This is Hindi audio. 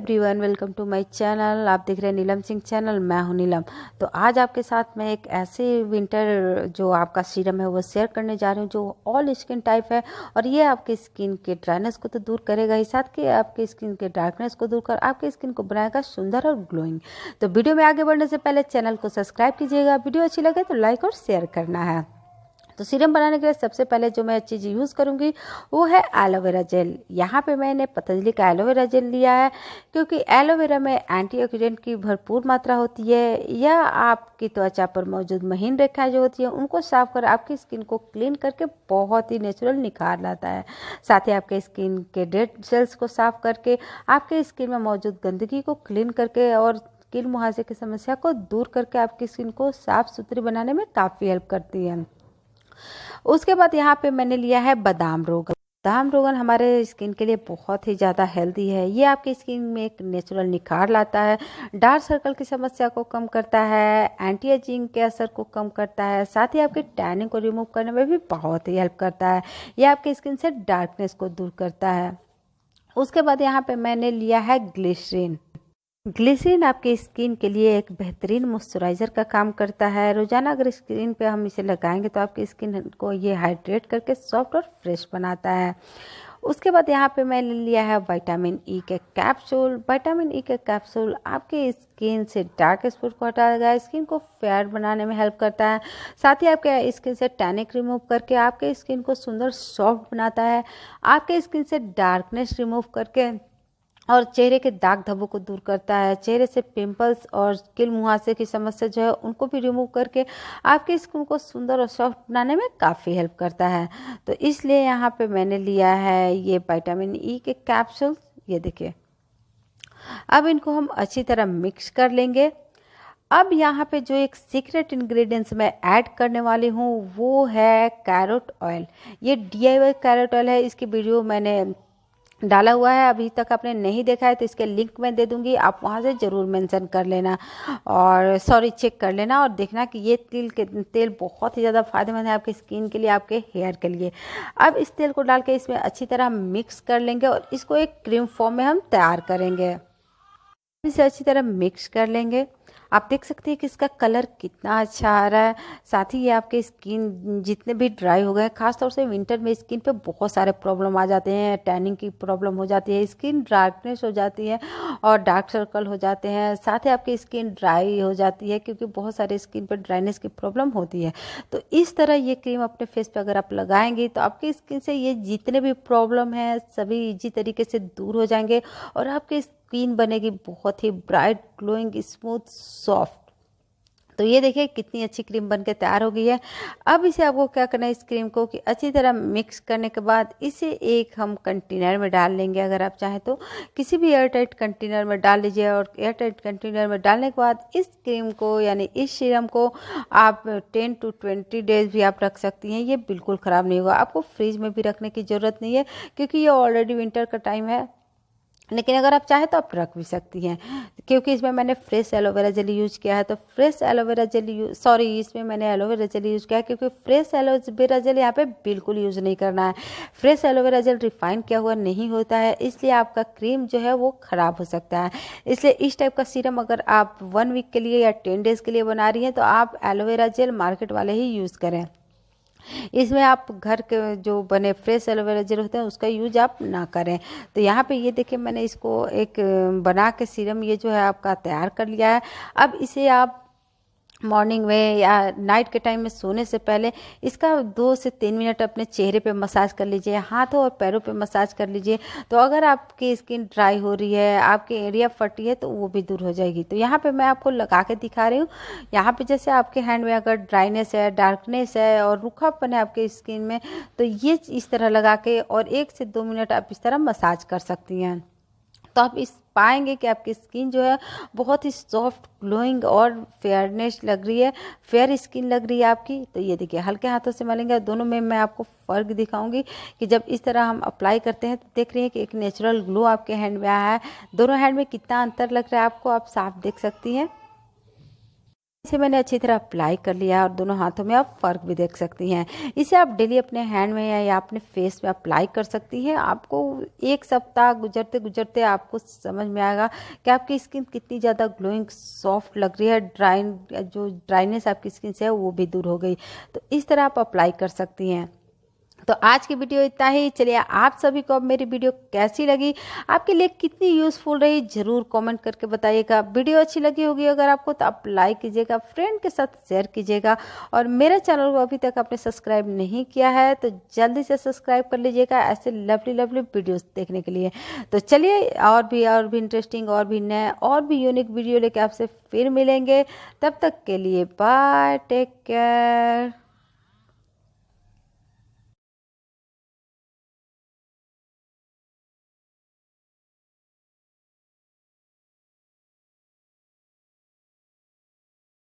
Everyone, welcome to my channel. आप देख रहे हैं नीलम सिंह चैनल। मैं हूं नीलम। तो आज आपके साथ मैं एक ऐसे विंटर जो आपका सीरम है वो शेयर करने जा रही हूं जो ऑल स्किन टाइप है, और ये आपकी स्किन के ड्राइनेस को तो दूर करेगा ही, साथ के आपके स्किन के डार्कनेस को दूर कर आपके स्किन को बनाएगा सुंदर और ग्लोइंग। तो वीडियो में आगे बढ़ने से पहले चैनल को सब्सक्राइब कीजिएगा। वीडियो अच्छी लगे तो लाइक और शेयर करना है। तो सीरम बनाने के लिए सबसे पहले जो मैं चीज़ यूज़ करूँगी वो है एलोवेरा जेल। यहाँ पे मैंने पतंजलि का एलोवेरा जेल लिया है, क्योंकि एलोवेरा में एंटीऑक्सीडेंट की भरपूर मात्रा होती है। यह आपकी त्वचा पर मौजूद महीन रेखाएं जो होती है उनको साफ कर आपकी स्किन को क्लीन करके बहुत ही नेचुरल निखार लाता है। साथ ही आपके स्किन के डेड सेल्स को साफ करके आपके स्किन में मौजूद गंदगी को क्लीन करके और कील मुहासे की समस्या को दूर करके आपकी स्किन को साफ सुथरी बनाने में काफ़ी हेल्प करती है। उसके बाद यहाँ पे मैंने लिया है बादाम रोगन। बादाम रोगन हमारे स्किन के लिए बहुत ही ज़्यादा हेल्दी है। ये आपकी स्किन में एक नेचुरल निखार लाता है, डार्क सर्कल की समस्या को कम करता है, एंटी एजिंग के असर को कम करता है, साथ ही आपके टैनिंग को रिमूव करने में भी बहुत ही हेल्प करता है। ये आपकी स्किन से डार्कनेस को दूर करता है। उसके बाद यहाँ पे मैंने लिया है ग्लिसरीन। ग्लिसरीन आपकी स्किन के लिए एक बेहतरीन मॉइस्चराइज़र का काम करता है। रोजाना अगर स्किन पे हम इसे लगाएंगे तो आपकी स्किन को ये हाइड्रेट करके सॉफ्ट और फ्रेश बनाता है। उसके बाद यहाँ पे मैंने लिया है विटामिन ई के कैप्सूल। विटामिन ई के कैप्सूल आपके स्किन से डार्क स्पॉट को हटाएगा, स्किन को फेयर बनाने में हेल्प करता है, साथ ही आपके स्किन से टैनिक रिमूव करके आपके स्किन को सुंदर सॉफ्ट बनाता है, आपके स्किन से डार्कनेस रिमूव करके और चेहरे के दाग धब्बों को दूर करता है। चेहरे से पिंपल्स और कील मुहासे की समस्या जो है उनको भी रिमूव करके आपके स्किन को सुंदर और सॉफ्ट बनाने में काफ़ी हेल्प करता है। तो इसलिए यहाँ पे मैंने लिया है ये विटामिन ई के कैप्सूल। ये देखिए, अब इनको हम अच्छी तरह मिक्स कर लेंगे। अब यहाँ पे जो एक सीक्रेट इंग्रेडिएंट्स मैं ऐड करने वाली हूँ वो है कैरोट ऑयल। ये DIY कैरोट ऑयल है। इसकी वीडियो मैंने डाला हुआ है, अभी तक आपने नहीं देखा है तो इसके लिंक मैं दे दूंगी, आप वहां से ज़रूर मेंशन कर लेना और चेक कर लेना और देखना कि ये तेल बहुत ही ज़्यादा फायदेमंद है आपकी स्किन के लिए, आपके हेयर के लिए। अब इस तेल को डाल के इसमें अच्छी तरह मिक्स कर लेंगे और इसको एक क्रीम फॉर्म में हम तैयार करेंगे। इसे अच्छी तरह मिक्स कर लेंगे। आप देख सकते हैं कि इसका कलर कितना अच्छा आ रहा है। साथ ही ये आपके स्किन जितने भी ड्राई हो गए, खासतौर से विंटर में स्किन पे बहुत सारे प्रॉब्लम आ जाते हैं। टैनिंग की प्रॉब्लम हो जाती है, स्किन डार्कनेस हो जाती है और डार्क सर्कल हो जाते हैं, साथ ही आपकी स्किन ड्राई हो जाती है क्योंकि बहुत सारे स्किन पर ड्राइनेस की प्रॉब्लम होती है। तो इस तरह ये क्रीम अपने फेस पे अगर आप लगाएंगे तो आपकी स्किन से ये जितने भी प्रॉब्लम है सभी इजी तरीके से दूर हो जाएंगे और आपकी स्किन बनेगी बहुत ही ब्राइट, ग्लोइंग, स्मूथ, सॉफ्ट। तो ये देखिए कितनी अच्छी क्रीम बनके तैयार हो गई है। अब इसे आपको क्या करना है, इस क्रीम को कि अच्छी तरह मिक्स करने के बाद इसे एक हम कंटेनर में डाल लेंगे। अगर आप चाहें तो किसी भी एयरटाइट कंटेनर में डाल लीजिए और एयरटाइट कंटेनर में डालने के बाद इस क्रीम को यानी इस सीरम को आप 10 to 20 डेज भी आप रख सकती हैं। ये बिल्कुल ख़राब नहीं होगा। आपको फ्रिज में भी रखने की ज़रूरत नहीं है क्योंकि ये ऑलरेडी विंटर का टाइम है, लेकिन अगर आप चाहें तो आप रख भी सकती हैं क्योंकि इसमें मैंने फ्रेश एलोवेरा जेल यूज किया है। तो फ्रेश एलोवेरा जेल इसमें मैंने एलोवेरा जेल यूज किया है क्योंकि फ्रेश एलोवेरा जेल यहाँ पे बिल्कुल यूज़ नहीं करना है। फ्रेश एलोवेरा जेल रिफाइन किया हुआ नहीं होता है, इसलिए आपका क्रीम जो है वो ख़राब हो सकता है। इसलिए इस टाइप का सीरम अगर आप 1 वीक के लिए या 10 डेज़ के लिए बना रही हैं तो आप एलोवेरा जेल मार्केट वाले ही यूज़ करें। इसमें आप घर के जो बने फ्रेश एलोवेरा जेल होते हैं उसका यूज आप ना करें। तो यहाँ पे ये देखिए मैंने इसको एक बना के सीरम ये जो है आपका तैयार कर लिया है। अब इसे आप मॉर्निंग में या नाइट के टाइम में सोने से पहले इसका 2 से 3 मिनट अपने चेहरे पे मसाज कर लीजिए, हाथों और पैरों पे मसाज कर लीजिए। तो अगर आपकी स्किन ड्राई हो रही है, आपकी एरिया फटी है तो वो भी दूर हो जाएगी। तो यहाँ पे मैं आपको लगा के दिखा रही हूँ। यहाँ पे जैसे आपके हैंड में अगर ड्राइनेस है, डार्कनेस है और रूखापन है आपके स्किन में, तो ये इस तरह लगा के और 1 से 2 मिनट आप इस तरह मसाज कर सकती हैं। तो आप इस पाएंगे कि आपकी स्किन जो है बहुत ही सॉफ्ट, ग्लोइंग और फेयरनेस लग रही है, फेयर स्किन लग रही है आपकी। तो ये देखिए हल्के हाथों से मलेंगे, दोनों में मैं आपको फ़र्क दिखाऊंगी कि जब इस तरह हम अप्लाई करते हैं तो देख रही हैं कि एक नेचुरल ग्लो आपके हैंड में आया है। दोनों हैंड में कितना अंतर लग रहा है आपको आप साफ देख सकती हैं। इसे मैंने अच्छी तरह अप्लाई कर लिया है और दोनों हाथों में आप फ़र्क भी देख सकती हैं। इसे आप डेली अपने हैंड में या अपने फेस में अप्लाई कर सकती हैं। आपको एक सप्ताह गुजरते गुजरते आपको समझ में आएगा कि आपकी स्किन कितनी ज़्यादा ग्लोइंग सॉफ्ट लग रही है। जो ड्राइनेस आपकी स्किन से है वो भी दूर हो गई। तो इस तरह आप अप्लाई कर सकती हैं। तो आज की वीडियो इतना ही। चलिए, आप सभी को अब मेरी वीडियो कैसी लगी, आपके लिए कितनी यूज़फुल रही, ज़रूर कमेंट करके बताइएगा। वीडियो अच्छी लगी होगी अगर आपको तो आप लाइक कीजिएगा, फ्रेंड के साथ शेयर कीजिएगा और मेरे चैनल को अभी तक आपने सब्सक्राइब नहीं किया है तो जल्दी से सब्सक्राइब कर लीजिएगा ऐसे लवली लवली वीडियोज़ देखने के लिए। तो चलिए, और भी इंटरेस्टिंग और भी नए और भी यूनिक वीडियो लेके आपसे फिर मिलेंगे। तब तक के लिए बाय, टेक केयर।